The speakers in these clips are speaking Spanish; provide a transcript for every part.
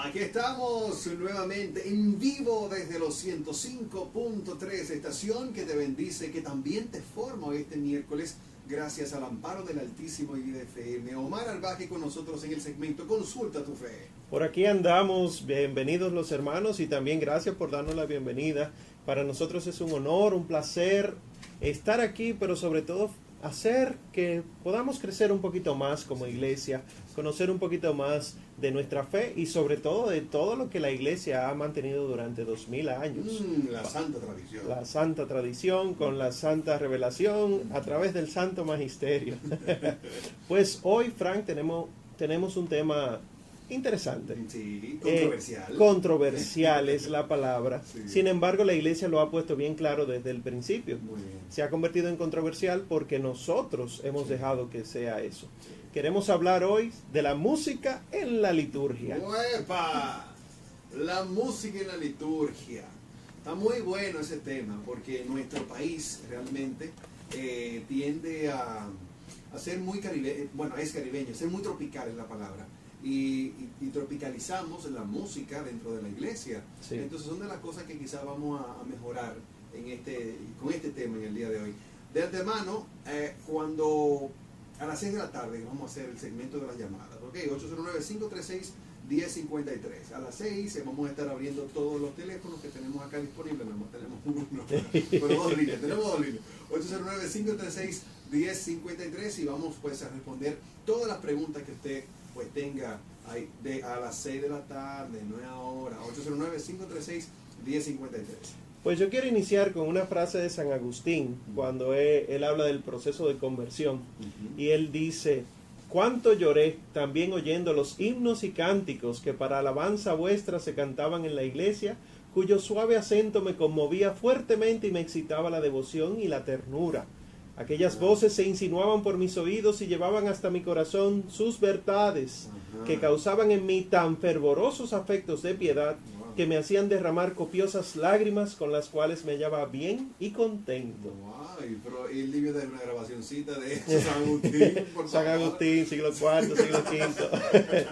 Aquí estamos nuevamente en vivo desde los 105.3, estación que te bendice, que también te forma este miércoles gracias al amparo del Altísimo y de FM. Omar Albaje con nosotros en el segmento Consulta tu Fe. Por aquí andamos, bienvenidos los hermanos y también gracias por darnos la bienvenida. Para nosotros es un honor, un placer estar aquí, pero sobre todo hacer que podamos crecer un poquito más como iglesia, conocer un poquito más de nuestra fe y sobre todo de todo lo que la iglesia ha mantenido durante 2000 años. La santa tradición. La santa tradición con la santa revelación a través del santo magisterio. Pues hoy, Frank, tenemos un tema interesante. Sí, controversial. Controversial es la palabra. Sí. Sin embargo, la iglesia lo ha puesto bien claro desde el principio. Muy bien. Se ha convertido en controversial porque nosotros hemos dejado que sea eso. Queremos hablar hoy de la música en la liturgia. ¡Uepa! La música en la liturgia. Está muy bueno ese tema porque nuestro país realmente tiende a ser muy caribeño, bueno, es caribeño, ser muy tropical es la palabra. Y tropicalizamos la música dentro de la iglesia. Sí. Entonces son de las cosas que quizás vamos a mejorar con este tema en el día de hoy. De antemano, cuando a las 6 de la tarde vamos a hacer el segmento de las llamadas, ¿ok? 809-536-1053. A las 6 vamos a estar abriendo todos los teléfonos que tenemos acá disponibles. No tenemos uno, pero dos líneas, tenemos dos líneas. 809-536-1053 y vamos pues a responder todas las preguntas que usted pues tenga ahí a las 6 de la tarde, no es ahora. 809-536-1053. Pues yo quiero iniciar con una frase de San Agustín, cuando él habla del proceso de conversión. Y él dice: cuánto lloré también oyendo los himnos y cánticos que para alabanza vuestra se cantaban en la iglesia, cuyo suave acento me conmovía fuertemente y me excitaba la devoción y la ternura. Aquellas voces se insinuaban por mis oídos y llevaban hasta mi corazón sus verdades, que causaban en mí tan fervorosos afectos de piedad, que me hacían derramar copiosas lágrimas con las cuales me hallaba bien y contento. Pero el libro de una grabacioncita de San Agustín, por San favor. Agustín, siglo IV, siglo V.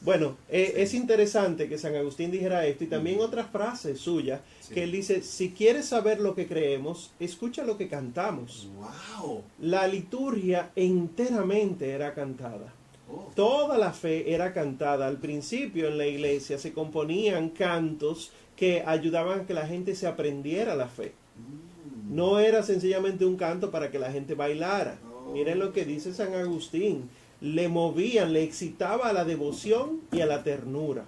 Bueno, es interesante que San Agustín dijera esto y también otra frase suya, Sí. que él dice: si quieres saber lo que creemos, escucha lo que cantamos. ¡Wow! La liturgia enteramente era cantada. Oh. Toda la fe era cantada. Al principio en la iglesia se componían cantos que ayudaban a que la gente se aprendiera la fe. No era sencillamente un canto para que la gente bailara. Oh. Miren lo que dice San Agustín. Le movían, le excitaba a la devoción y a la ternura.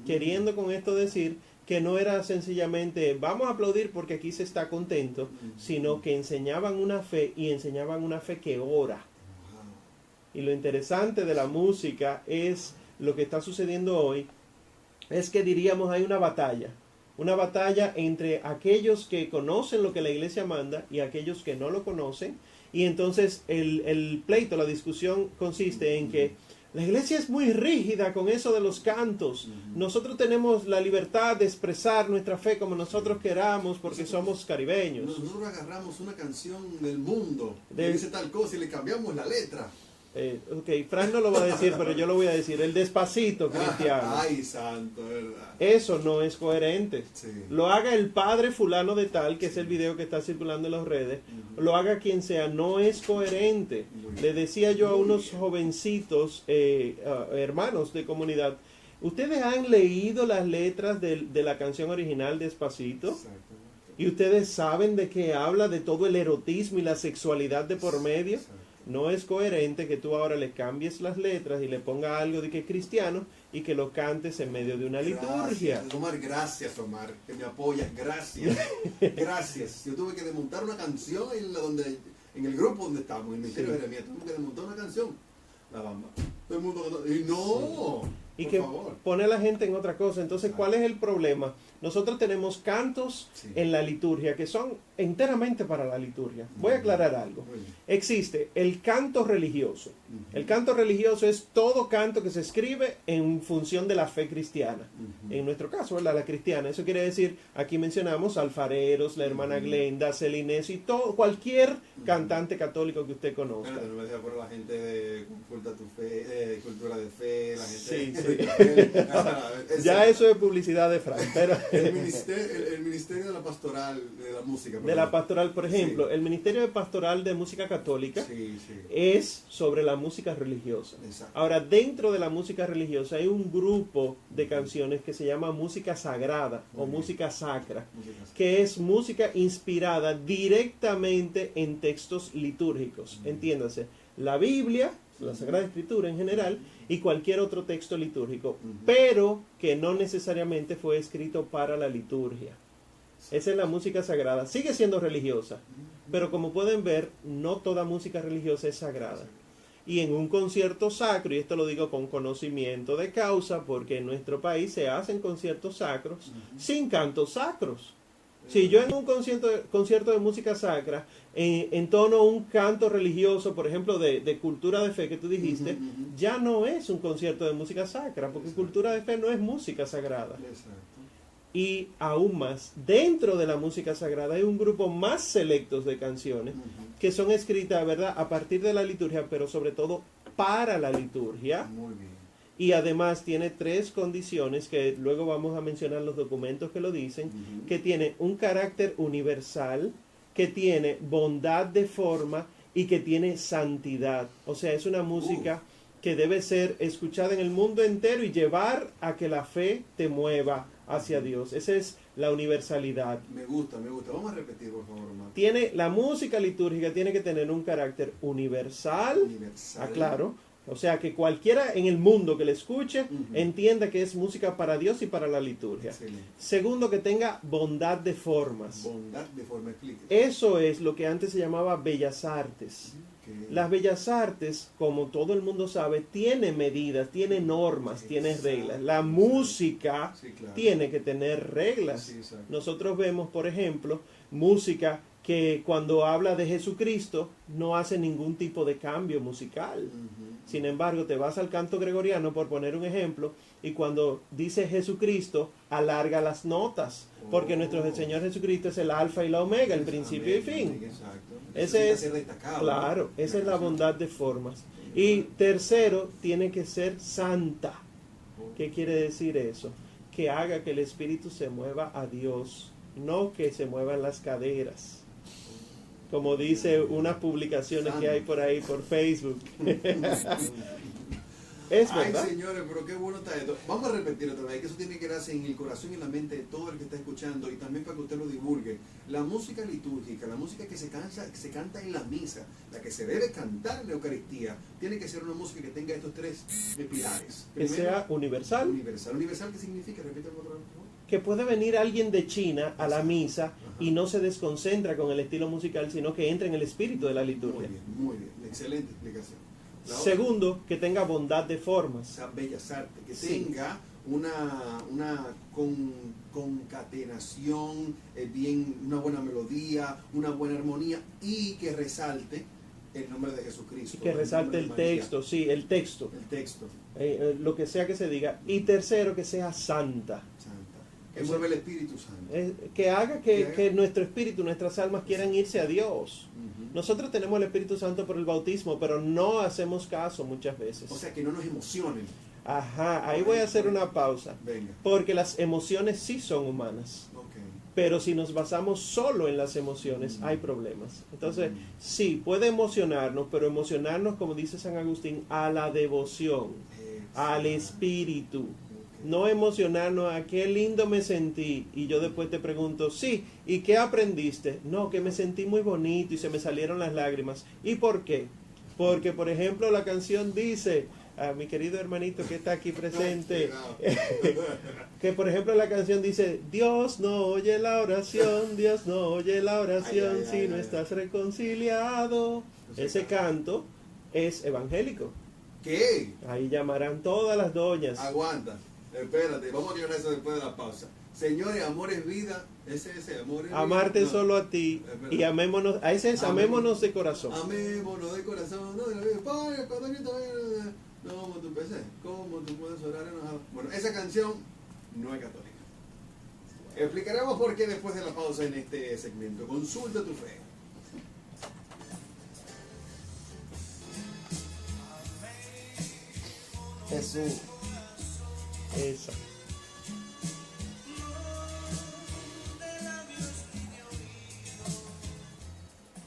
Queriendo con esto decir que no era sencillamente vamos a aplaudir porque aquí se está contento, sino que enseñaban una fe y enseñaban una fe que ora. Y lo interesante de la música es lo que está sucediendo hoy, es que diríamos hay una batalla entre aquellos que conocen lo que la iglesia manda y aquellos que no lo conocen, y entonces el pleito, la discusión consiste en que la iglesia es muy rígida con eso de los cantos. Nosotros tenemos la libertad de expresar nuestra fe como nosotros queramos porque somos caribeños. Nosotros agarramos una canción del mundo que dice tal cosa y le cambiamos la letra. Ok, Fran no lo va a decir, pero yo lo voy a decir. El Despacito cristiano. Ay, santo, ¿verdad? Eso no es coherente. Sí. Lo haga el padre fulano de tal, que es el video que está circulando en las redes, lo haga quien sea, no es coherente. Le decía yo a unos jovencitos, hermanos de comunidad, ¿ustedes han leído las letras de la canción original Despacito? Exactamente. ¿Y ustedes saben de qué habla, de todo el erotismo y la sexualidad de por medio? Exacto. No es coherente que tú ahora le cambies las letras y le pongas algo de que es cristiano y que lo cantes en medio de una liturgia. Gracias, Omar, que me apoyas, gracias. Gracias. Yo tuve que desmontar una canción en el grupo donde estábamos, en el Ministerio de Jeremías. Tuve que desmontar una canción. La bamba. Todo el mundo cantando. Y no. Y por que favor. pone a la gente en otra cosa. Entonces, ¿cuál es el problema? Nosotros tenemos cantos en la liturgia que son enteramente para la liturgia. Voy a aclarar algo. Muy bien. Existe el canto religioso. El canto religioso es todo canto que se escribe en función de la fe cristiana. En nuestro caso, ¿verdad? La cristiana. Eso quiere decir, aquí mencionamos alfareros, la hermana Glenda, Celinés y todo, cualquier cantante católico que usted conozca. Bueno, no me deja por la gente de cultura de fe, la gente Sí, de ya eso es publicidad de Frank. Pero el ministerio de la pastoral de la música. de la pastoral, por ejemplo, el Ministerio de Pastoral de Música Católica es sobre la música religiosa. Exacto. Ahora, dentro de la música religiosa hay un grupo de canciones que se llama música sagrada o música sacra, que es música inspirada directamente en textos litúrgicos. Entiéndase, la Biblia, la Sagrada Escritura en general, y cualquier otro texto litúrgico, pero que no necesariamente fue escrito para la liturgia. Esa es la música sagrada. Sigue siendo religiosa, pero como pueden ver, no toda música religiosa es sagrada. Y en un concierto sacro, y esto lo digo con conocimiento de causa, porque en nuestro país se hacen conciertos sacros sin cantos sacros. Si yo en un concierto de música sacra entono un canto religioso, por ejemplo, de cultura de fe que tú dijiste, ya no es un concierto de música sacra, porque cultura de fe no es música sagrada. Y aún más, dentro de la música sagrada hay un grupo más selectos de canciones que son escritas, ¿verdad?, a partir de la liturgia, pero sobre todo para la liturgia. Muy bien. Y además tiene 3 condiciones que luego vamos a mencionar los documentos que lo dicen, que tiene un carácter universal, que tiene bondad de forma y que tiene santidad. O sea, es una música que debe ser escuchada en el mundo entero y llevar a que la fe te mueva hacia Dios. Esa es la universalidad. Me gusta. Vamos a repetir, por favor, Omar. La música litúrgica tiene que tener un carácter universal. Claro. O sea, que cualquiera en el mundo que le escuche entienda que es música para Dios y para la liturgia. Excelente. Segundo, que tenga bondad de formas. Bondad de forma, explique. Eso es lo que antes se llamaba bellas artes. Las bellas artes, como todo el mundo sabe, tiene medidas, tiene normas, tiene reglas. La música tiene que tener reglas. Nosotros vemos, por ejemplo, música que cuando habla de Jesucristo no hace ningún tipo de cambio musical. Sin embargo, te vas al canto gregoriano, por poner un ejemplo, y cuando dice Jesucristo, alarga las notas, porque nuestro Señor Jesucristo es el alfa y la omega, el principio y fin. Ese es, claro, esa es la bondad de formas. Y tercero, tiene que ser santa. ¿Qué quiere decir eso? Que haga que el espíritu se mueva a Dios, no que se muevan las caderas. Como dice unas publicaciones que hay por ahí por Facebook. Es verdad. Ay, señores, pero qué bueno está esto. Vamos a repetir otra vez, que eso tiene que quedarse en el corazón y en la mente de todo el que está escuchando, y también para que usted lo divulgue. La música litúrgica, la música que se canta en la misa, la que se debe cantar en la Eucaristía, tiene que ser una música que tenga estos 3 pilares. Primero, que sea universal. Universal, ¿qué significa? Repítelo otra vez, por favor. Que puede venir alguien de China a la misa y no se desconcentra con el estilo musical, sino que entra en el espíritu de la liturgia. Muy bien. Excelente explicación. Segundo, que tenga bondad de formas. O sea, bellas artes, que tenga una concatenación, una buena melodía, una buena armonía, y que resalte el nombre de Jesucristo. Y que resalte el texto, el texto. Lo que sea que se diga. Y tercero, que sea santa. Que mueve el Espíritu Santo. Que haga que nuestro espíritu, nuestras almas quieran irse a Dios. Nosotros tenemos el Espíritu Santo por el bautismo, pero no hacemos caso muchas veces. O sea, que no nos emocionen. Ahí voy a hacer una pausa. Venga. Porque las emociones sí son humanas. Pero si nos basamos solo en las emociones, hay problemas. Entonces, sí, puede emocionarnos, pero emocionarnos, como dice San Agustín, a la devoción, al espíritu. No emocionarnos a qué lindo me sentí y yo después te pregunto, sí, ¿y qué aprendiste? No, que me sentí muy bonito y se me salieron las lágrimas. ¿Y por qué? Porque, por ejemplo, la canción dice, a mi querido hermanito que está aquí presente, que por ejemplo la canción dice, Dios no oye la oración, Dios no oye la oración si no estás reconciliado. Ese canto es evangélico. ¿Qué? Ahí llamarán todas las doñas. Aguanta. Espérate, vamos a llegar a eso después de la pausa. Señores, amor es vida. Ese amor es vida. Amarte No. solo a ti y amémonos. A ese es amémonos de corazón. Amémonos de corazón. No, ¿cómo tú empecé? ¿Cómo tú puedes orar enojado? Bueno, esa canción no es católica. Explicaremos por qué después de la pausa en este segmento. Consulta tu fe. Jesús. Esa.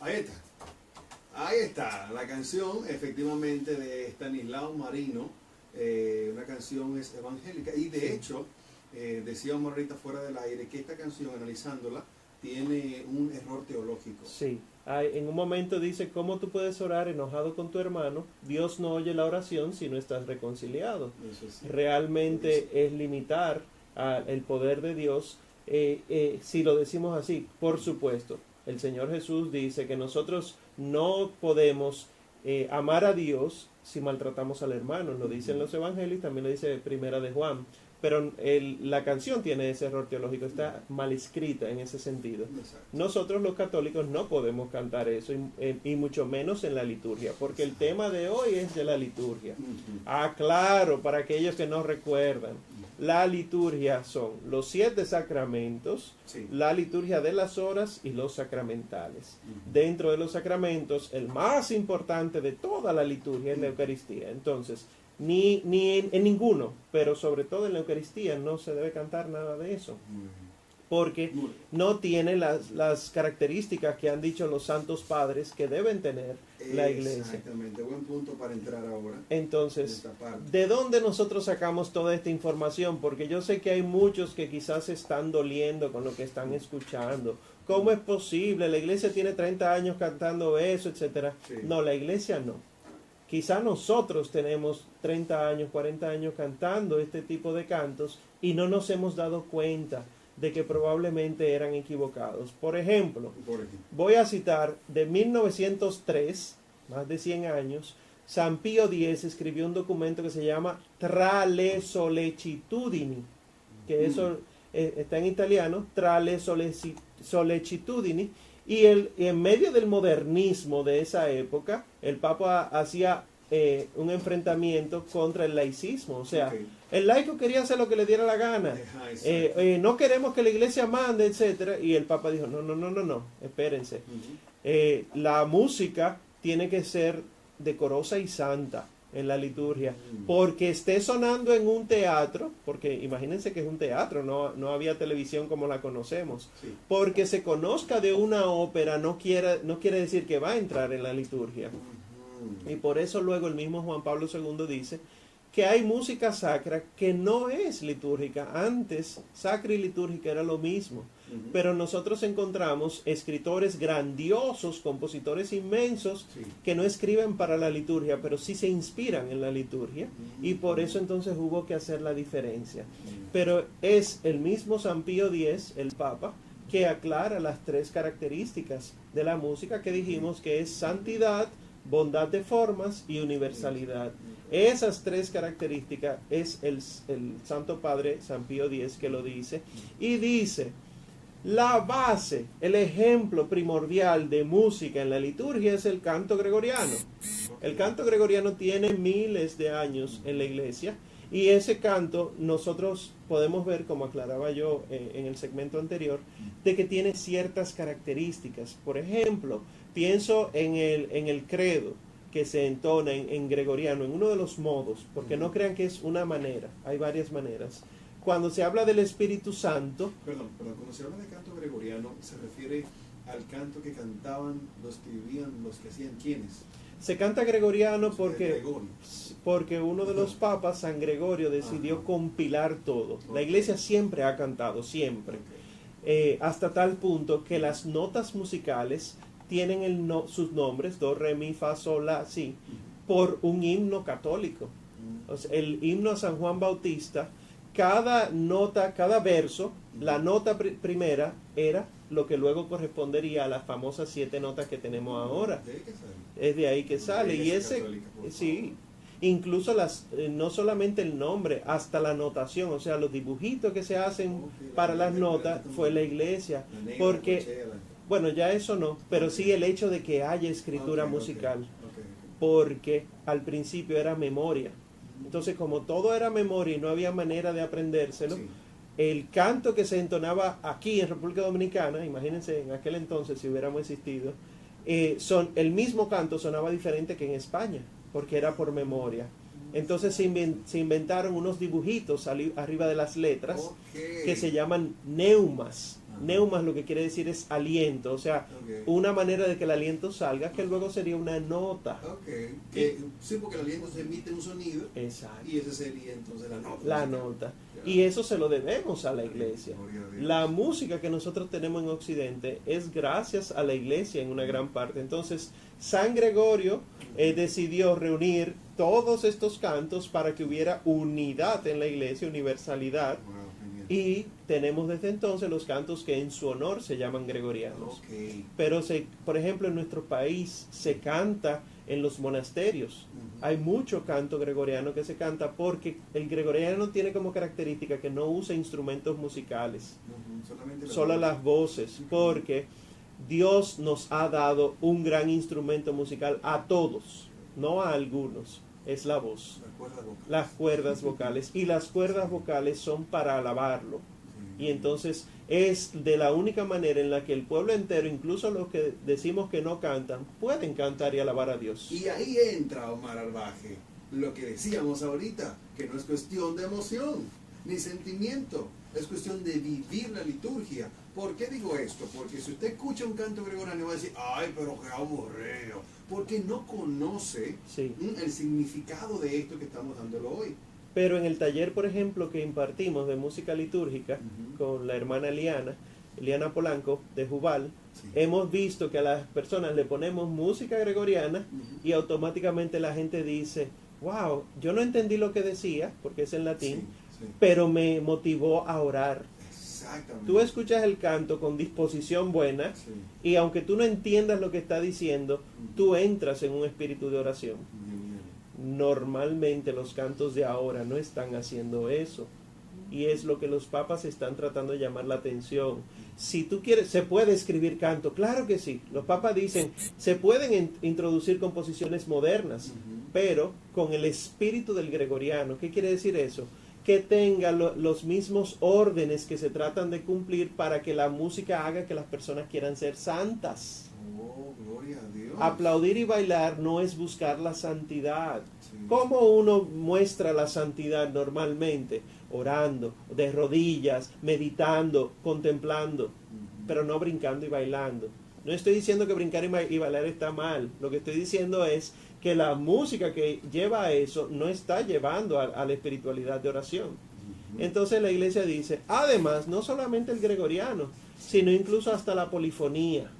Ahí está. Ahí está. La canción, efectivamente, de Estanislao Marino. Una canción es evangélica. Y de hecho, decíamos ahorita fuera del aire que esta canción, analizándola, tiene un error teológico. Sí. En un momento dice, ¿cómo tú puedes orar enojado con tu hermano? Dios no oye la oración si no estás reconciliado. Eso sí. Realmente es limitar el poder de Dios si lo decimos así. Por supuesto, el Señor Jesús dice que nosotros no podemos amar a Dios si maltratamos al hermano. Lo dicen los evangelios, también lo dice Primera de Juan. Pero la canción tiene ese error teológico, está mal escrita en ese sentido. Exacto. Nosotros los católicos no podemos cantar eso, y mucho menos en la liturgia, porque el tema de hoy es de la liturgia. Claro, para aquellos que no recuerdan, la liturgia son los 7 sacramentos, Sí. la liturgia de las horas y los sacramentales. Dentro de los sacramentos, el más importante de toda la liturgia es la Eucaristía. Entonces, ni en ninguno, pero sobre todo en la Eucaristía no se debe cantar nada de eso, porque no tiene las características que han dicho los santos padres que deben tener la iglesia. Exactamente, buen punto para entrar ahora. Entonces, En esta parte. ¿de dónde nosotros sacamos toda esta información? Porque yo sé que hay muchos que quizás se están doliendo con lo que están escuchando. ¿Cómo es posible? La iglesia tiene 30 años cantando eso, etcétera. Sí. No, la iglesia no. Quizá nosotros tenemos 30 años, 40 años cantando este tipo de cantos y no nos hemos dado cuenta de que probablemente eran equivocados. Por ejemplo, voy a citar de 1903, más de 100 años, San Pío X escribió un documento que se llama Tra le sollecitudini, que eso está en italiano, Tra le sollecitudini. Y en medio del modernismo de esa época, el Papa hacía un enfrentamiento contra el laicismo. O sea, el laico quería hacer lo que le diera la gana. No queremos que la iglesia mande, etcétera. Y el Papa dijo, no, espérense. La música tiene que ser decorosa y santa en la liturgia, porque esté sonando en un teatro, porque imagínense que es un teatro, no había televisión como la conocemos, Sí. porque se conozca de una ópera no quiere decir que va a entrar en la liturgia. Y por eso luego el mismo Juan Pablo II dice que hay música sacra que no es litúrgica. Antes, sacra y litúrgica era lo mismo. Pero nosotros encontramos escritores grandiosos, compositores inmensos, Sí. que no escriben para la liturgia, pero sí se inspiran en la liturgia. Y por eso entonces hubo que hacer la diferencia. Pero es el mismo San Pío X, el Papa, que aclara las 3 características de la música que dijimos que es santidad, bondad de formas y universalidad. Esas 3 características es el Santo Padre San Pío X que lo dice. Y dice, la base, el ejemplo primordial de música en la liturgia es el canto gregoriano. El canto gregoriano tiene miles de años en la iglesia. Y ese canto nosotros podemos ver, como aclaraba yo en el segmento anterior, de que tiene ciertas características. Por ejemplo, pienso en el credo que se entona en gregoriano, en uno de los modos, porque no crean que es una manera, hay varias maneras. Cuando se habla del Espíritu Santo... Perdón, cuando se habla de canto gregoriano, se refiere al canto que cantaban los que vivían, los que hacían quiénes. Se canta gregoriano porque Gregorio. uno de los papas, San Gregorio, decidió compilar todo. La iglesia siempre ha cantado, siempre. Hasta tal punto que las notas musicales tienen sus nombres, do, re, mi, fa, sol, la, si, por un himno católico. O sea, el himno a San Juan Bautista, cada nota, cada verso, la nota primera era lo que luego correspondería a las famosas 7 notas que tenemos ahora. ¿De ahí que sale? Es de ahí que sale. La Y Iglesia ese, Católica, por favor. sí, incluso no solamente el nombre, hasta la notación, o sea, los dibujitos que se hacen para las notas, fue la iglesia, porque, bueno, ya eso no, pero sí el hecho de que haya escritura musical, porque al principio era memoria. Entonces, como todo era memoria y no había manera de aprendérselo, el canto que se entonaba aquí en República Dominicana, imagínense en aquel entonces si hubiéramos existido, el mismo canto sonaba diferente que en España, porque era por memoria. Entonces se inventaron unos dibujitos arriba de las letras que se llaman neumas. Neumas lo que quiere decir es aliento, o sea, una manera de que el aliento salga, que luego sería una nota. Sí, porque el aliento se emite un sonido. Exacto. Y ese sería entonces la nota. La nota. Y eso se lo debemos a la iglesia. La música que nosotros tenemos en Occidente es gracias a la iglesia en una gran parte. Entonces, San Gregorio decidió reunir todos estos cantos para que hubiera unidad en la iglesia, universalidad. Y tenemos desde entonces los cantos que en su honor se llaman gregorianos. Pero, por ejemplo, en nuestro país se canta en los monasterios. Hay mucho canto gregoriano que se canta porque el gregoriano tiene como característica que no usa instrumentos musicales, solo las voces, porque Dios nos ha dado un gran instrumento musical a todos, no a algunos. Es la voz, las cuerdas vocales, y las cuerdas vocales son para alabarlo. Y entonces es de la única manera en la que el pueblo entero, incluso los que decimos que no cantan, pueden cantar y alabar a Dios. Y ahí entra, Omar Arbaje, lo que decíamos ahorita, que no es cuestión de emoción ni sentimiento, es cuestión de vivir la liturgia. ¿Por qué digo esto? Porque si usted escucha un canto gregoriano va a decir, ay, pero qué aburrido, porque no conoce el significado de esto que estamos dándolo hoy. Pero en el taller, por ejemplo, que impartimos de música litúrgica con la hermana Liana Polanco de Jubal, hemos visto que a las personas le ponemos música gregoriana y automáticamente la gente dice, wow, yo no entendí lo que decía, porque es en latín, pero me motivó a orar. Tú escuchas el canto con disposición buena y aunque tú no entiendas lo que está diciendo, tú entras en un espíritu de oración. Normalmente los cantos de ahora no están haciendo eso y es lo que los papas están tratando de llamar la atención. Si tú quieres, se puede escribir canto, claro que sí. Los papas dicen, se pueden introducir composiciones modernas, pero con el espíritu del gregoriano. ¿Qué quiere decir eso? Que tenga los mismos órdenes que se tratan de cumplir para que la música haga que las personas quieran ser santas. Oh, gloria a Dios. Aplaudir y bailar no es buscar la santidad. ¿Cómo uno muestra la santidad normalmente? Orando, de rodillas, meditando, contemplando, pero no brincando y bailando. No estoy diciendo que brincar y bailar está mal. Lo que estoy diciendo es que la música que lleva a eso no está llevando a la espiritualidad de oración. Entonces la iglesia dice, además, no solamente el gregoriano, sino incluso hasta la polifonía.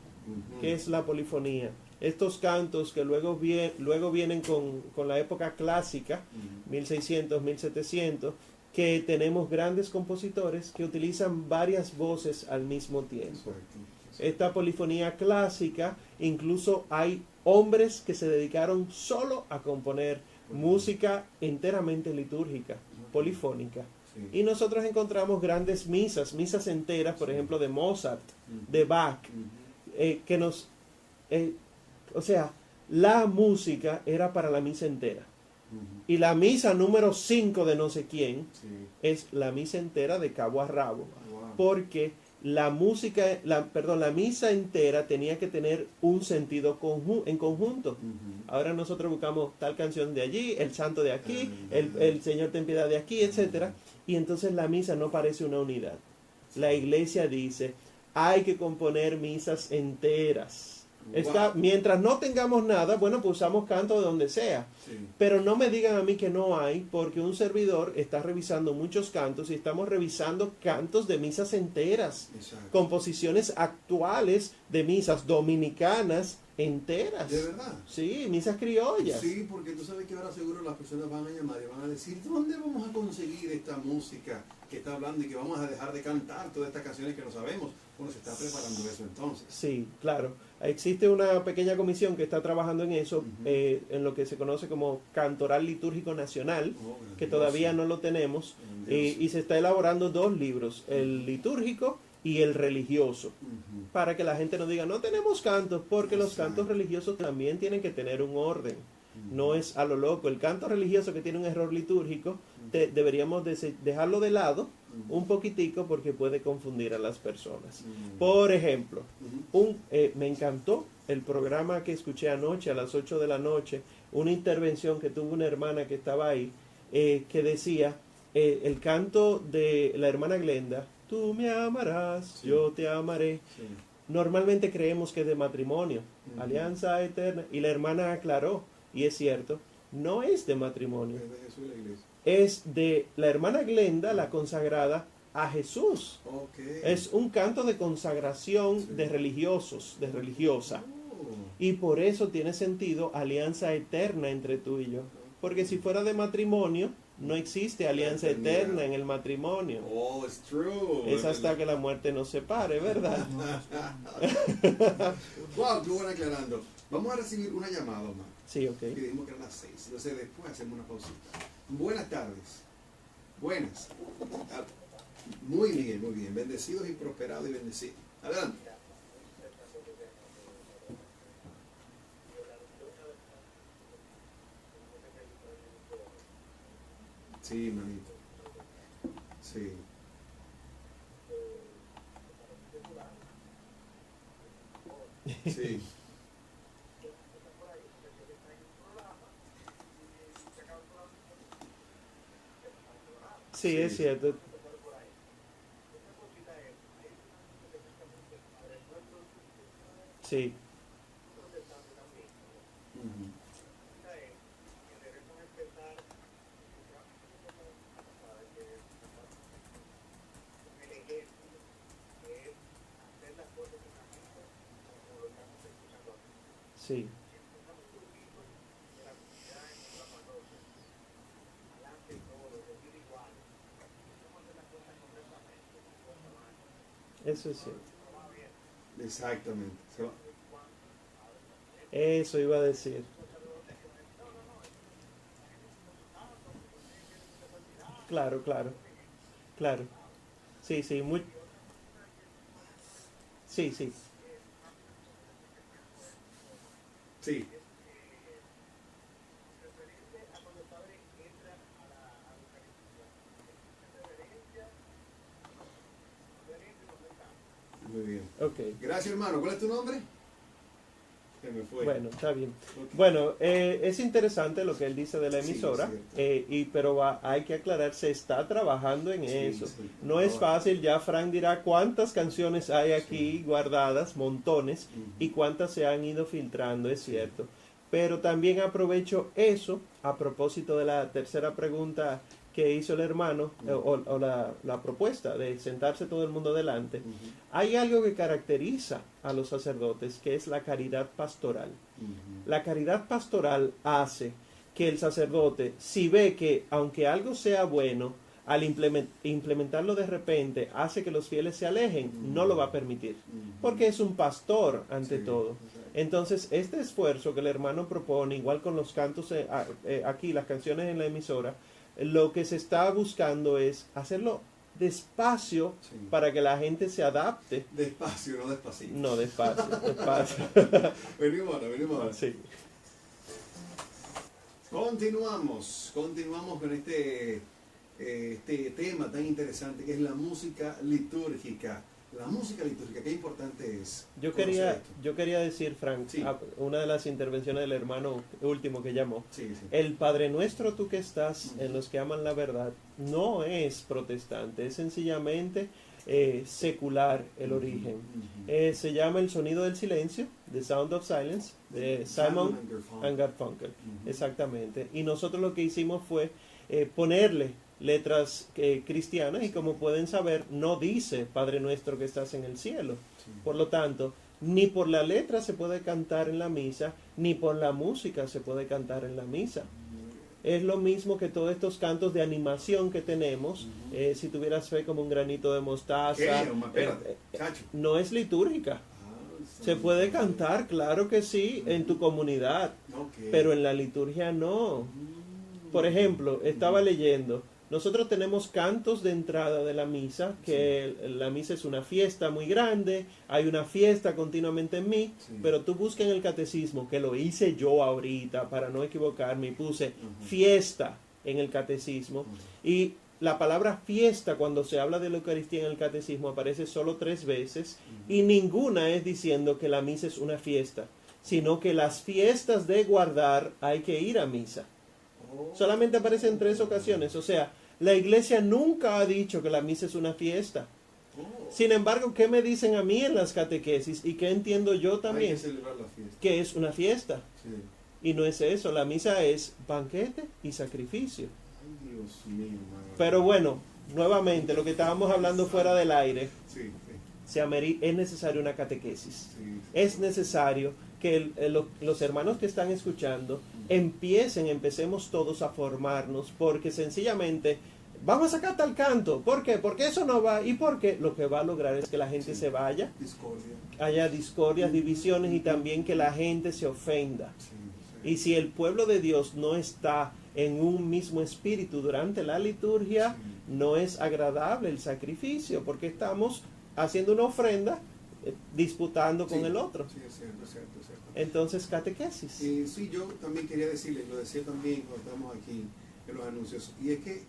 ¿Qué es la polifonía? Estos cantos que luego vienen con la época clásica, 1600, 1700, que tenemos grandes compositores que utilizan varias voces al mismo tiempo. Esta polifonía clásica, incluso hay hombres que se dedicaron solo a componer música enteramente litúrgica, polifónica. Y nosotros encontramos grandes misas enteras, por ejemplo, de Mozart, de Bach, que nos... o sea, la música era para la misa entera. Y la misa número 5 de no sé quién es la misa entera de cabo a rabo. Porque la misa entera tenía que tener un sentido en conjunto. Ahora nosotros buscamos tal canción de allí, el santo de aquí, el Señor ten piedad de aquí, etcétera. Y entonces la misa no parece una unidad. La iglesia dice, hay que componer misas enteras. Mientras no tengamos nada, bueno, pues usamos canto de donde sea. Pero no me digan a mí que no hay, porque un servidor está revisando muchos cantos y estamos revisando cantos de misas enteras. Composiciones actuales de misas dominicanas enteras. ¿De verdad? Sí, misas criollas. Sí, porque tú sabes que ahora seguro las personas van a llamar y van a decir, ¿dónde vamos a conseguir esta música que está hablando y que vamos a dejar de cantar todas estas canciones que no sabemos? Uno se está preparando eso entonces. Sí, claro. Existe una pequeña comisión que está trabajando en eso, en lo que se conoce como Cantoral Litúrgico Nacional, que todavía no lo tenemos, y se está elaborando 2 libros, el litúrgico y el religioso, para que la gente no diga, no tenemos cantos, porque los cantos religiosos también tienen que tener un orden. No es a lo loco. El canto religioso que tiene un error litúrgico, deberíamos dejarlo de lado un poquitico porque puede confundir a las personas. Por ejemplo, me encantó el programa que escuché anoche a las 8 de la noche, una intervención que tuvo una hermana que estaba ahí, que decía, el canto de la hermana Glenda, tú me amarás, yo te amaré. Normalmente creemos que es de matrimonio, alianza eterna, y la hermana aclaró, y es cierto, no es de matrimonio. Es de Jesús y la iglesia. Es de la hermana Glenda, la consagrada a Jesús. Es un canto de consagración de religiosos, de religiosa. Y por eso tiene sentido alianza eterna entre tú y yo. Porque si fuera de matrimonio, no existe alianza eterna en el matrimonio. Oh, it's true. Es hasta que la muerte nos separe, ¿verdad? Wow, qué bueno aclarando. Vamos a recibir una llamada, Omar. Sí, ok. Que dijimos que eran las 6. Entonces después hacemos una pausita. Buenas tardes. Buenas. Muy bien, muy bien. Bendecidos y prosperados y bendecidos. Adelante. Sí, manito. Sí. Sí. Sí, es cierto. Sí. Sí. Eso es cierto. Exactamente. Eso iba a decir. Claro, claro. Claro. Sí, sí, muy... Sí, sí. Sí. Muy bien. Ok. Gracias, hermano. ¿Cuál es tu nombre? Se me fue. Bueno, está bien. Okay. Bueno, es interesante lo que él dice de la emisora, Sí, pero hay que aclarar, se está trabajando en eso. Sí. No es fácil, ya Frank dirá cuántas canciones hay aquí guardadas, montones, y cuántas se han ido filtrando, es cierto. Pero también aprovecho eso, a propósito de la tercera pregunta que hizo el hermano, o la propuesta de sentarse todo el mundo delante. Hay algo que caracteriza a los sacerdotes, que es la caridad pastoral. La caridad pastoral hace que el sacerdote, si ve que aunque algo sea bueno, al implementarlo de repente hace que los fieles se alejen, no lo va a permitir, porque es un pastor ante todo. Entonces, este esfuerzo que el hermano propone, igual con los cantos aquí, las canciones en la emisora, lo que se está buscando es hacerlo despacio para que la gente se adapte. Despacio, no despacito. No, despacio, despacio. venimos ahora. Sí. Continuamos con este tema tan interesante que es la música litúrgica. La música litúrgica, qué importante es. Yo quería decir, Frank, una de las intervenciones del hermano último que llamó, el Padre Nuestro tú que estás en los que aman la verdad, no es protestante, es sencillamente secular el origen. Se llama El Sonido del Silencio, The Sound of Silence, de Simon and Garfunkel. Exactamente. Y nosotros lo que hicimos fue ponerle letras cristianas, y como pueden saber, no dice Padre Nuestro que estás en el cielo. Por lo tanto, ni por la letra se puede cantar en la misa, ni por la música se puede cantar en la misa. Es lo mismo que todos estos cantos de animación que tenemos. Si tuvieras fe como un granito de mostaza. ¿Qué? Espérate, chacho. No es litúrgica. Se puede cantar, claro que sí, en tu comunidad, Ok. pero en la liturgia no. Por ejemplo, estaba leyendo, nosotros tenemos cantos de entrada de la misa, que la misa es una fiesta muy grande, hay una fiesta continuamente en mí, Sí. pero tú buscas en el catecismo, que lo hice yo ahorita para no equivocarme, y puse fiesta en el catecismo, y la palabra fiesta cuando se habla de la Eucaristía en el catecismo aparece solo 3 veces, y ninguna es diciendo que la misa es una fiesta, sino que las fiestas de guardar hay que ir a misa. Solamente aparece en 3 ocasiones. O sea, la iglesia nunca ha dicho que la misa es una fiesta. Sin embargo, ¿qué me dicen a mí en las catequesis? ¿Y qué entiendo yo también? Hay que celebrar la fiesta. Que es una fiesta. Sí. Y no es eso. La misa es banquete y sacrificio. Ay, Dios mío, madre. Pero bueno, nuevamente, lo que estábamos hablando fuera del aire, Sí, es necesario una catequesis. sí. Es necesario que los hermanos que están escuchando empecemos todos a formarnos, porque sencillamente vamos a sacar tal canto. ¿Por qué? Porque eso no va. ¿Y por qué? Lo que va a lograr es que la gente se vaya, Discordia. haya discordias, divisiones y también que la gente se ofenda. Sí, Y si el pueblo de Dios no está en un mismo espíritu durante la liturgia, no es agradable el sacrificio, porque estamos haciendo una ofrenda disputando con el otro. Sí, es cierto, es cierto, es cierto. Entonces, catequesis. Sí, yo también quería decirle, lo decía también cuando estamos aquí en los anuncios, y es que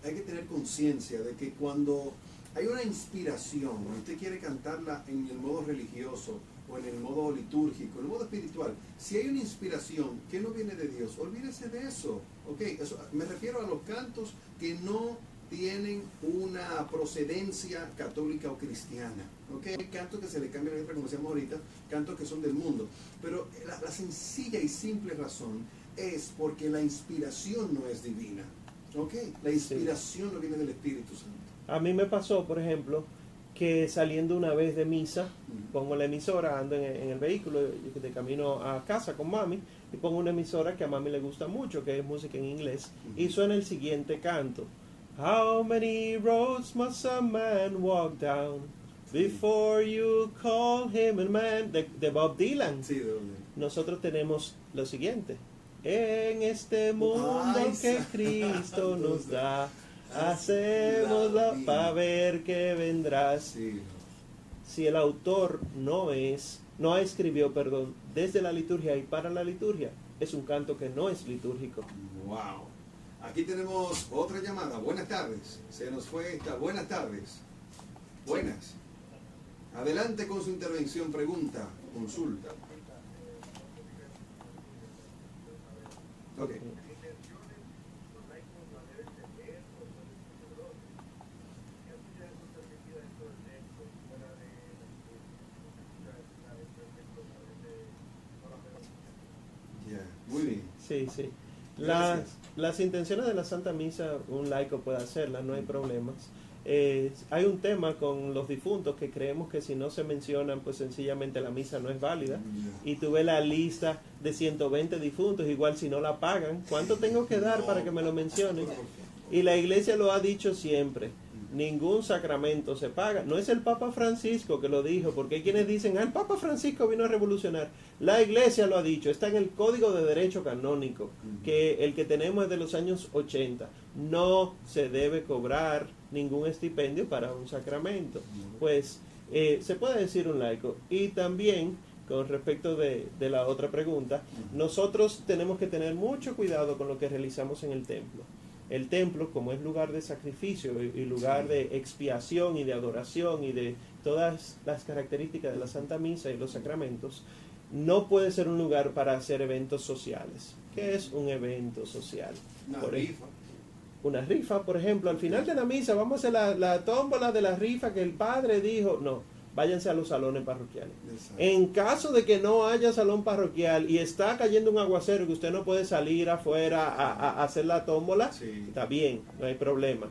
hay que tener conciencia de que cuando hay una inspiración, usted quiere cantarla en el modo religioso o en el modo litúrgico, en el modo espiritual, si hay una inspiración que no viene de Dios, olvídese de eso, ¿ok? Eso, me refiero a los cantos que no tienen una procedencia católica o cristiana, ¿ok? Hay cantos que se le cambia la letra, como decíamos ahorita, cantos que son del mundo, pero la sencilla y simple razón es porque la inspiración no es divina, ¿ok? La inspiración no viene del Espíritu Santo. A mí me pasó, por ejemplo, que saliendo una vez de misa, pongo la emisora, ando en el vehículo de camino a casa con mami, y pongo una emisora que a mami le gusta mucho, que es música en inglés, y suena el siguiente canto. How many roads must a man walk down before you call him a man? De Bob Dylan. Sí, ¿de dónde? Nosotros tenemos lo siguiente. En este mundo que Cristo nos da, hacémosla para ver que vendrás. Sí. Si el autor no escribió, desde la liturgia y para la liturgia, es un canto que no es litúrgico. Wow. Aquí tenemos otra llamada. Buenas tardes. Se nos fue esta. Buenas tardes. Buenas. Adelante con su intervención, pregunta, consulta. Ok. Ya, muy bien. Sí, sí. Gracias. Las intenciones de la Santa Misa, un laico puede hacerlas, no hay problemas. Hay un tema con los difuntos que creemos que si no se mencionan, pues sencillamente la misa no es válida. Y tú ves la lista de 120 difuntos, igual si no la pagan, ¿cuánto tengo que dar para que me lo mencionen? Y la iglesia lo ha dicho siempre, ningún sacramento se paga. No es el Papa Francisco que lo dijo, porque hay quienes dicen, el Papa Francisco vino a revolucionar. La iglesia lo ha dicho, está en el Código de Derecho Canónico, que el que tenemos es de los años 80. No se debe cobrar ningún estipendio para un sacramento. Pues se puede decir un laico. Y también, con respecto de la otra pregunta, nosotros tenemos que tener mucho cuidado con lo que realizamos en el templo. El templo, como es lugar de sacrificio y lugar de expiación y de adoración y de todas las características de la Santa Misa y los sacramentos, no puede ser un lugar para hacer eventos sociales. ¿Qué es un evento social? Una rifa, por ejemplo, al final de la misa vamos a hacer la tómbola de la rifa que el padre dijo. No, váyanse a los salones parroquiales. Exacto. En caso de que no haya salón parroquial y está cayendo un aguacero que usted no puede salir afuera a hacer la tómbola, está bien, no hay problema.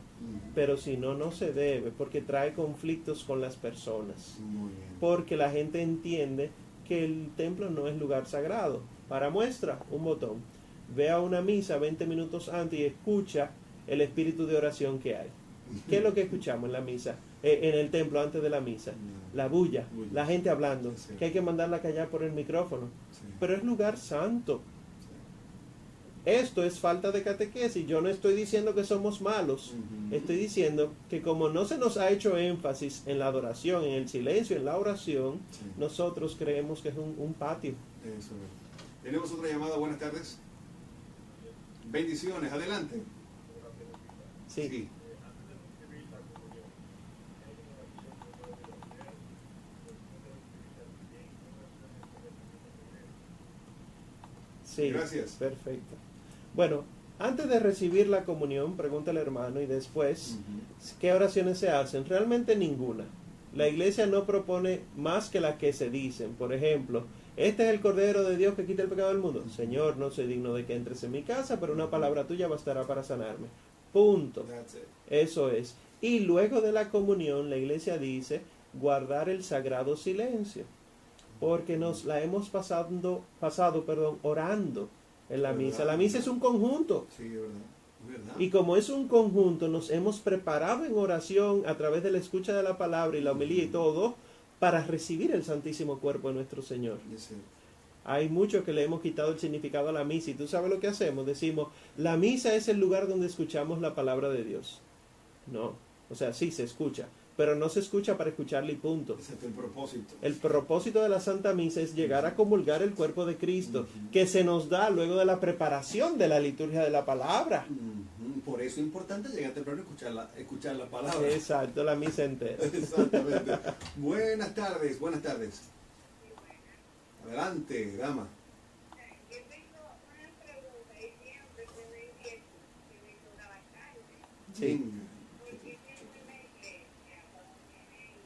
Pero si no, no se debe, porque trae conflictos con las personas. Muy bien. Porque la gente entiende que el templo no es lugar sagrado. Para muestra, un botón. ve a una misa 20 minutos antes y escucha el espíritu de oración que hay. ¿Qué es lo que escuchamos en la misa? En el templo antes de la misa. La bulla, la gente hablando, Sí. que hay que mandarla a callar por el micrófono. Sí. Pero es lugar santo. Esto es falta de catequesis. Yo no estoy diciendo que somos malos. Ujú. Estoy diciendo que como no se nos ha hecho énfasis en la adoración, en el silencio, en la oración, Sí. nosotros creemos que es un patio. Eso es. Tenemos otra llamada. Buenas tardes. Bendiciones. Adelante. Sí. Sí, Gracias. perfecto. Bueno, antes de recibir la comunión, pregunta el hermano, y después, Ujú. ¿qué oraciones se hacen? Realmente ninguna. La iglesia no propone más que las que se dicen. Por ejemplo, este es el Cordero de Dios que quita el pecado del mundo. Señor, no soy digno de que entres en mi casa, pero una palabra tuya bastará para sanarme. Punto. That's it. Eso es. Y luego de la comunión, la iglesia dice guardar el sagrado silencio, porque nos la hemos pasado, orando en la ¿Verdad? misa. La misa es un conjunto. Sí, es verdad. Es verdad. Y como es un conjunto, nos hemos preparado en oración a través de la escucha de la palabra y la homilía y todo, para recibir el santísimo cuerpo de nuestro Señor. Yes, sir. Hay muchos que le hemos quitado el significado a la misa, y tú sabes lo que hacemos. Decimos, la misa es el lugar donde escuchamos la palabra de Dios. No, o sea, sí se escucha, pero no se escucha para escucharle y punto. Ese es el propósito. El propósito de la Santa Misa es llegar a comulgar el cuerpo de Cristo, Ujú. que se nos da luego de la preparación de la liturgia de la palabra. Ujú. Por eso es importante llegar temprano y escuchar la palabra. Exacto, la misa entera. Exactamente. Buenas tardes, buenas tardes. Adelante, dama. Yo tengo una pregunta y siempre se me inquieta que me toca bastante. Sí. Venga. Porque siempre en la iglesia, cuando vienen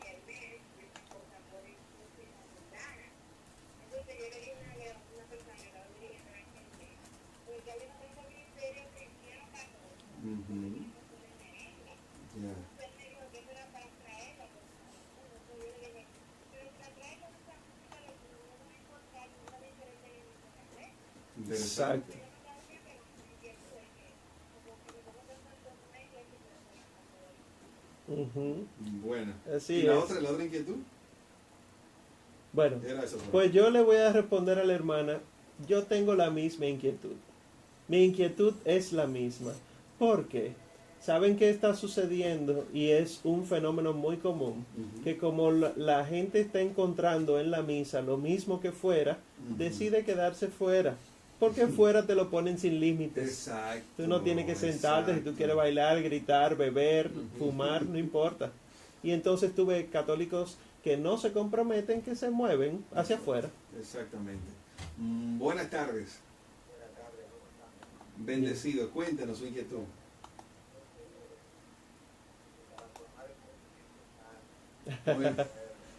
el mes, me cosas por el curso y no me dan. Entonces yo le dije a una persona que estaba dirigiendo la gente, porque hay un centro ministerio cristiano católico, Ujú. Ya. entonces me dijo que eso era para traerla, entonces yo le dije, pero si la traes con esa música, no me importa ninguna diferencia en el internet. Interesante. Exacto. Ujú. Buena. Así ¿Y la es. otra inquietud? Bueno, Era eso. pues yo le voy a responder a la hermana, yo tengo la misma inquietud. Mi inquietud es la misma. ¿Por qué? ¿Saben qué está sucediendo? Y es un fenómeno muy común, Ujú. que como la gente está encontrando en la misa lo mismo que fuera, Ujú. decide quedarse fuera. Porque fuera te lo ponen sin límites. Exacto. Tú no tienes que sentarte, si tú exacto. quieres bailar, gritar, beber, Ujú. fumar, no importa. Y entonces tuve católicos que no se comprometen, que se mueven hacia afuera. Exactamente. Buenas tardes. Bendecido. Cuéntanos su inquietud.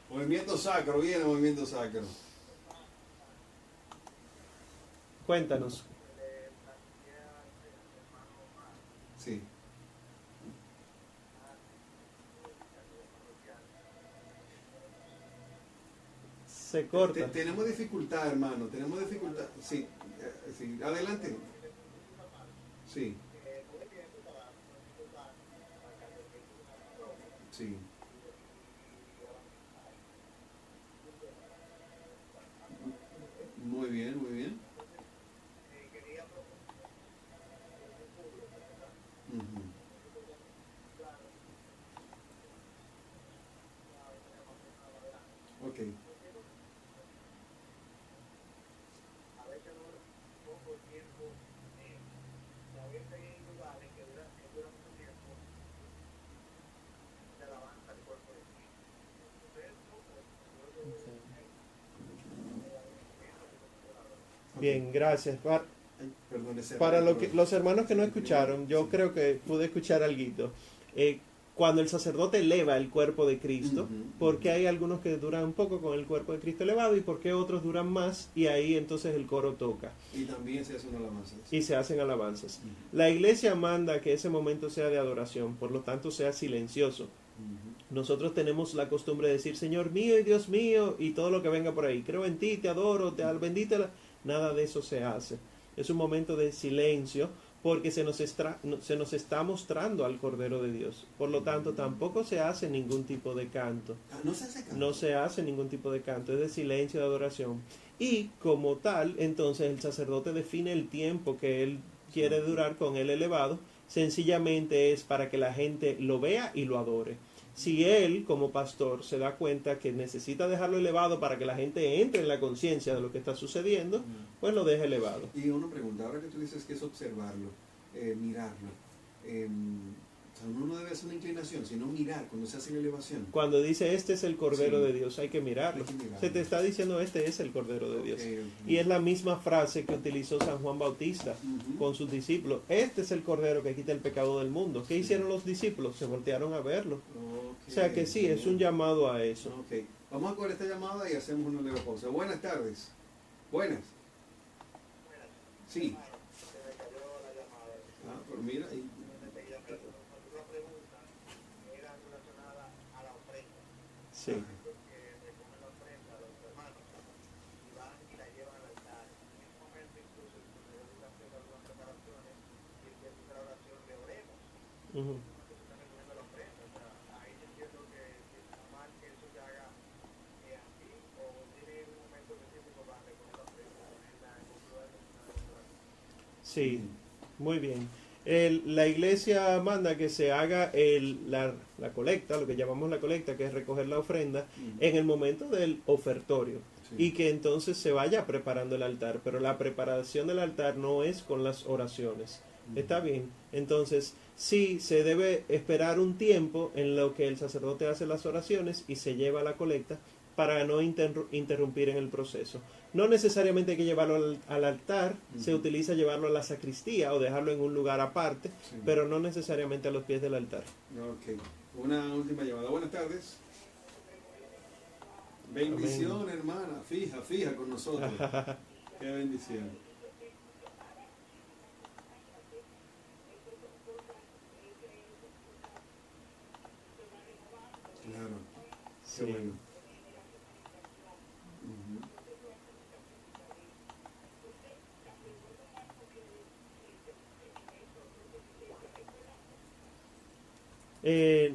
Movimiento sacro, viene movimiento sacro. Cuéntanos. Sí. Se corta. Tenemos dificultad, hermano. Tenemos dificultad. Sí. Sí. Adelante. Sí. Sí. Muy bien, muy bien. Ujú. Ok. Bien, gracias. Ay, perdón, ese Para error. los hermanos que no escucharon, yo Sí. creo que pude escuchar algo. Cuando el sacerdote eleva el cuerpo de Cristo, Ujú, ¿por qué ujú. hay algunos que duran un poco con el cuerpo de Cristo elevado y por qué otros duran más? Y ahí entonces el coro toca Y también se hace una alabanza. y se hacen alabanzas. Ujú, La iglesia manda que ese momento sea de adoración, por lo tanto sea silencioso. ujú. Nosotros tenemos la costumbre de decir, Señor mío y Dios mío, y todo lo que venga por ahí. Creo en ti, te adoro, te bendito. Nada de eso se hace. Es un momento de silencio porque se nos está mostrando al Cordero de Dios. Por lo tanto, tampoco se hace ningún tipo de canto. No se hace canto. No se hace ningún tipo de canto, es de silencio, de adoración. Y como tal, entonces el sacerdote define el tiempo que él quiere durar con el elevado. Sencillamente es para que la gente lo vea y lo adore. Si él, como pastor, se da cuenta que necesita dejarlo elevado para que la gente entre en la conciencia de lo que está sucediendo, pues lo deja elevado. Y una pregunta, ahora que tú dices que es observarlo, mirarlo, o sea, uno no debe hacer una inclinación, sino mirar cuando se hace la elevación. Cuando dice este es el Cordero Sí. de Dios, hay que mirarlo. Hay que mirarlo. Se te está diciendo este es el Cordero de Dios. Ok. Y es la misma frase que utilizó San Juan Bautista Ujú. con sus discípulos. Este es el Cordero que quita el pecado del mundo. ¿Qué hicieron los discípulos? Se voltearon a verlo. Ok. O sea que sí, es un llamado a eso. Ok. Vamos a coger esta llamada y hacemos una leve pausa. Buenas tardes. Buenas. Sí. Ah, pero mira. Sí. Ujú. Sí, muy bien. La iglesia manda que se haga la colecta, lo que llamamos la colecta, que es recoger la ofrenda, en el momento del ofertorio. Sí. Y que entonces se vaya preparando el altar. Pero la preparación del altar no es con las oraciones. ¿Está bien? Entonces, sí se debe esperar un tiempo en lo que el sacerdote hace las oraciones y se lleva la colecta para no interrumpir en el proceso. No necesariamente hay que llevarlo al altar, se utiliza llevarlo a la sacristía o dejarlo en un lugar aparte, Sí. pero no necesariamente a los pies del altar. Ok. Una última llamada. Buenas tardes. Bendición, hermana. Fija con nosotros. Qué bendición. Claro. Sí. Qué bueno. Ujú.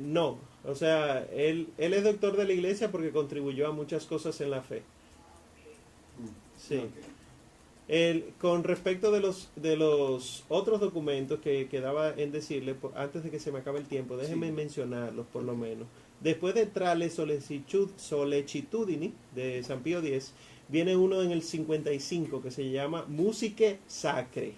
No, o sea, él es doctor de la iglesia porque contribuyó a muchas cosas en la fe. Sí. Ok. Con respecto de los otros documentos que quedaba en decirle, antes de que se me acabe el tiempo, déjenme Sí. mencionarlos por lo menos. Después de Trale Solecitudini de San Pío X, viene uno en el 55 que se llama Musiche Sacre.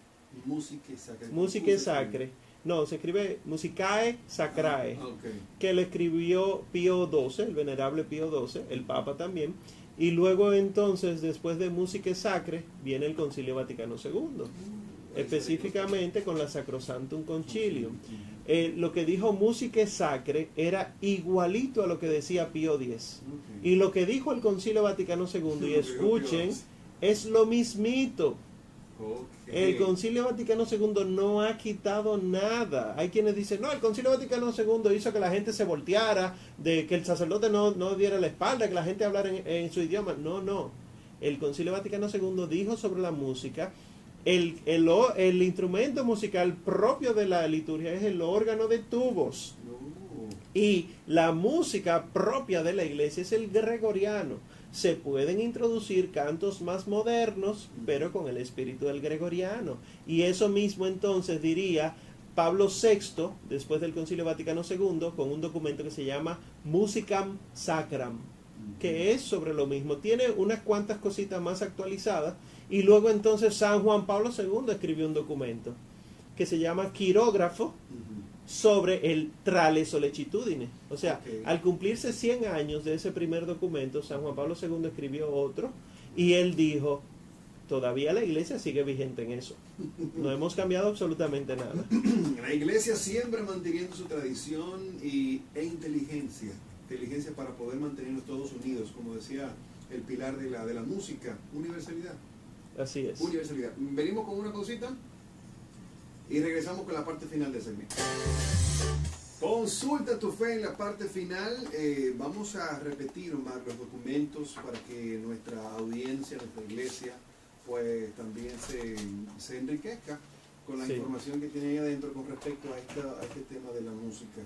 Música sacra. Musiche Sacre. No, se escribe Musicae Sacrae. Ok. Que lo escribió Pío XII, el venerable Pío XII, el Papa también. Y luego entonces, después de Musicae Sacre, viene el Concilio Vaticano II, específicamente con la Sacrosanctum Concilium. Lo que dijo Musicae Sacre era igualito a lo que decía Pío X. Ok. Y lo que dijo el Concilio Vaticano II, y escuchen, es lo mismito. Ok. El Concilio Vaticano II no ha quitado nada. Hay quienes dicen, no, el Concilio Vaticano II hizo que la gente se volteara, de que el sacerdote no diera la espalda, que la gente hablara en su idioma. No, no. El Concilio Vaticano II dijo sobre la música, el instrumento musical propio de la liturgia es el órgano de tubos. No. Y la música propia de la iglesia es el gregoriano. Se pueden introducir cantos más modernos, pero con el espíritu del gregoriano. Y eso mismo entonces diría Pablo VI, después del Concilio Vaticano II, con un documento que se llama Musicam Sacram, que es sobre lo mismo. Tiene unas cuantas cositas más actualizadas. Y luego entonces San Juan Pablo II escribió un documento que se llama Quirógrafo Ujú. sobre el Trale Solecitudine. O sea, Ok. al cumplirse 100 años de ese primer documento, San Juan Pablo II escribió otro y él dijo, todavía la iglesia sigue vigente en eso. No hemos cambiado absolutamente nada. La iglesia siempre manteniendo su tradición e inteligencia. Inteligencia para poder mantenernos todos unidos, como decía el pilar de la música. Universalidad. Así es. Universalidad. Venimos con una pausita y regresamos con la parte final del segmento. Consulta tu fe en la parte final. Vamos a repetir, Omar, los documentos para que nuestra audiencia, nuestra iglesia, pues también se enriquezca con la Sí. información que tiene ahí adentro con respecto a este tema de la música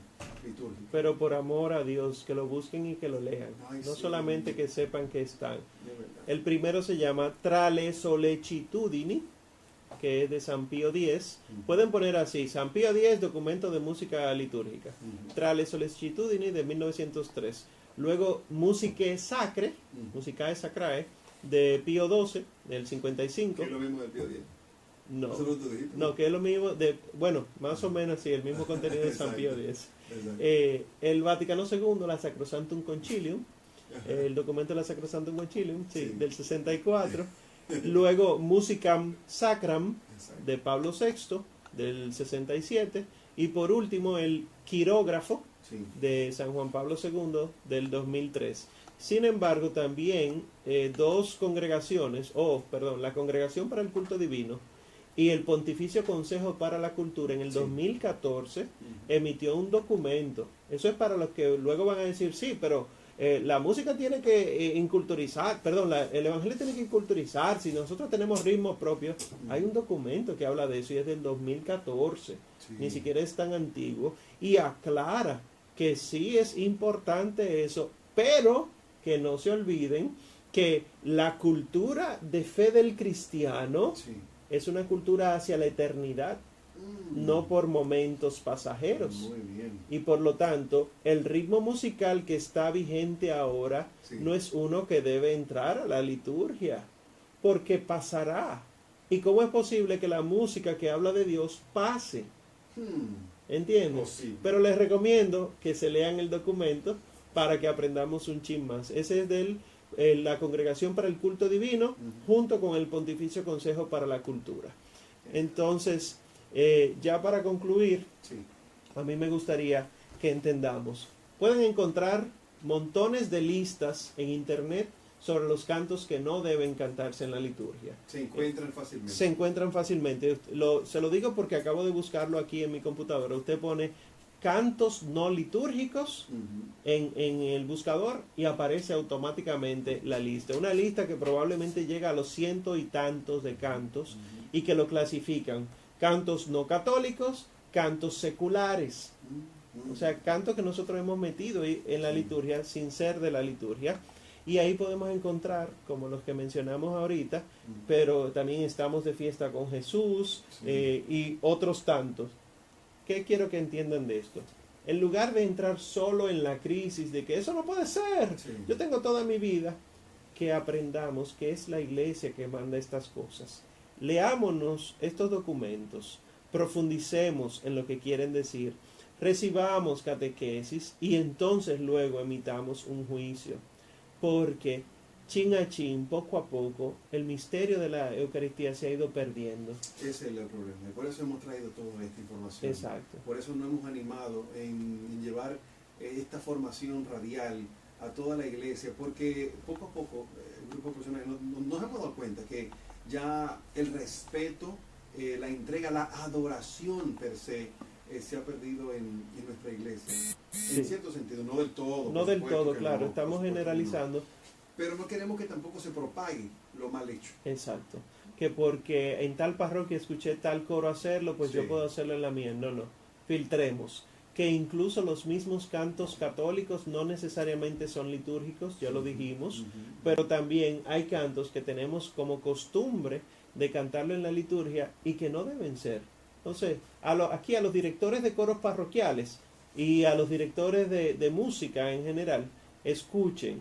litúrgica. Pero por amor a Dios, que lo busquen y que lo lean. Ay, No sí. solamente que sepan que están. De verdad. El primero se llama Trale Solecitudini, que es de San Pío X. Pueden poner así, San Pío X, documento de música litúrgica. Ujú. Trale Solecitudini de 1903. Luego Musicae Sacre, Ujú. Musicae Sacrae, de Pío XII, del 55. Que es lo mismo del Pío X. No, Eso lo tú dijiste. no, que es lo mismo, bueno, más o menos sí, el mismo contenido de San Pío Exacto. X. Exacto. El Vaticano II, la Sacrosanctum Concilium, el documento de la Sacrosanctum Concilium, sí, Sí. del 64. Luego Musicam Sacram, Exacto. de Pablo VI, del 67. Y por último, el Quirógrafo, Sí. de San Juan Pablo II, del 2003. Sin embargo, también dos congregaciones, la Congregación para el Culto Divino y el Pontificio Consejo para la Cultura, en el Sí. 2014 Ujú. emitió un documento. Eso es para los que luego van a decir, sí, pero la música tiene que inculturizar, el Evangelio tiene que inculturizar, si nosotros tenemos ritmos propios. Hay un documento que habla de eso y es del 2014, Sí. ni siquiera es tan antiguo, y aclara que sí es importante eso, pero que no se olviden que la cultura de fe del cristiano Sí. es una cultura hacia la eternidad, no por momentos pasajeros. Muy bien. Y por lo tanto, el ritmo musical que está vigente ahora Sí. no es uno que debe entrar a la liturgia, porque pasará. ¿Y cómo es posible que la música que habla de Dios pase? ¿Entiendes? Posible. Pero les recomiendo que se lean el documento para que aprendamos un chin más. Ese es de la Congregación para el Culto Divino, Ujú. junto con el Pontificio Consejo para la Cultura. Entonces, ya para concluir, Sí. a mí me gustaría que entendamos. Pueden encontrar montones de listas en internet sobre los cantos que no deben cantarse en la liturgia. Se encuentran fácilmente. Se encuentran fácilmente. Se lo digo porque acabo de buscarlo aquí en mi computadora. Usted pone cantos no litúrgicos Ujú. en el buscador y aparece automáticamente la lista. Una lista que probablemente llega a los cientos y tantos de cantos y que lo clasifican. Cantos no católicos, cantos seculares. Ujú. O sea, cantos que nosotros hemos metido en la liturgia sin ser de la liturgia. Y ahí podemos encontrar, como los que mencionamos ahorita, pero también estamos de fiesta con Jesús Sí. y otros tantos. ¿Qué quiero que entiendan de esto? En lugar de entrar solo en la crisis de que eso no puede ser, Sí. yo tengo toda mi vida, que aprendamos que es la iglesia que manda estas cosas. Leámonos estos documentos, profundicemos en lo que quieren decir, recibamos catequesis y entonces luego emitamos un juicio. Porque chin a chin, poco a poco, el misterio de la Eucaristía se ha ido perdiendo. Ese es el problema. Y por eso hemos traído toda esta información. Exacto. Por eso nos hemos animado en llevar esta formación radial a toda la iglesia, porque poco a poco el grupo de personas nos hemos dado cuenta que ya el respeto, la entrega, la adoración per se se ha perdido en nuestra iglesia. Sí. En cierto sentido, no del todo. No por del supuesto todo, que claro, no, estamos por supuesto que no. generalizando. Pero no queremos que tampoco se propague lo mal hecho. Exacto. Que porque en tal parroquia escuché tal coro hacerlo, pues Sí. yo puedo hacerlo en la mía. No, no. Filtremos. Que incluso los mismos cantos católicos no necesariamente son litúrgicos, ya lo dijimos, Ujú. pero también hay cantos que tenemos como costumbre de cantarlo en la liturgia y que no deben ser. Entonces, aquí a los directores de coros parroquiales y a los directores de música en general, escuchen,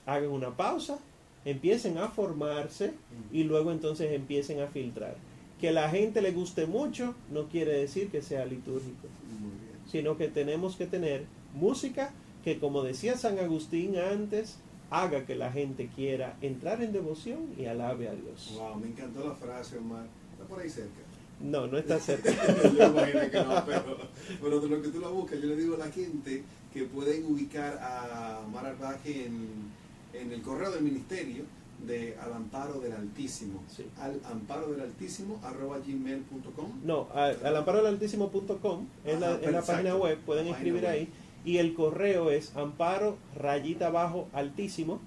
hagan una pausa, empiecen a formarse y luego entonces empiecen a filtrar. Que la gente le guste mucho no quiere decir que sea litúrgico, Muy bien. sino que tenemos que tener música que, como decía San Agustín antes, haga que la gente quiera entrar en devoción y alabe a Dios. Wow, me encantó la frase, Omar. Está por ahí cerca. No, no está cerca. Yo imagino que no, pero de lo que tú la buscas, yo le digo a la gente que pueden ubicar a Omar Arbaje en el correo del ministerio de Al Amparo del Altísimo. Sí. Al Amparo del Altísimo @gmail.com. No, alamparodelaltísimo.com es la Exacto. página web, pueden La escribir página ahí. Y el correo es amparo_altísimo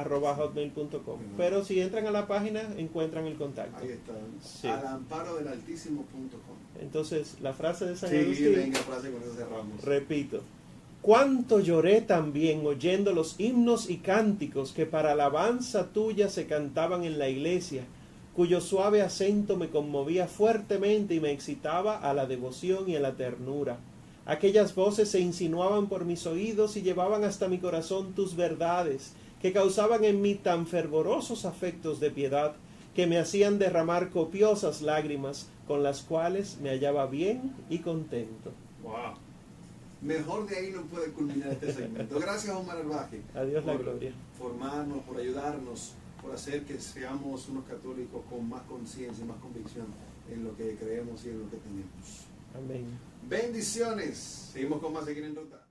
@hotmail.com. Pero si entran a la página, encuentran el contacto. Ahí está. Sí. Alamparodelaltísimo.com. Entonces, la frase de San Sí, Agustín, venga, frase con eso cerramos. repito. Cuánto lloré también oyendo los himnos y cánticos que para alabanza tuya se cantaban en la iglesia, cuyo suave acento me conmovía fuertemente y me excitaba a la devoción y a la ternura. Aquellas voces se insinuaban por mis oídos y llevaban hasta mi corazón tus verdades, que causaban en mí tan fervorosos afectos de piedad, que me hacían derramar copiosas lágrimas, con las cuales me hallaba bien y contento. Wow. Mejor de ahí no puede culminar este segmento. Gracias, Omar Arbaje. A Dios la por gloria. formarnos, por ayudarnos, por hacer que seamos unos católicos con más conciencia y más convicción en lo que creemos y en lo que tenemos. Amén. Bendiciones. Seguimos con más Seguir en Ruta.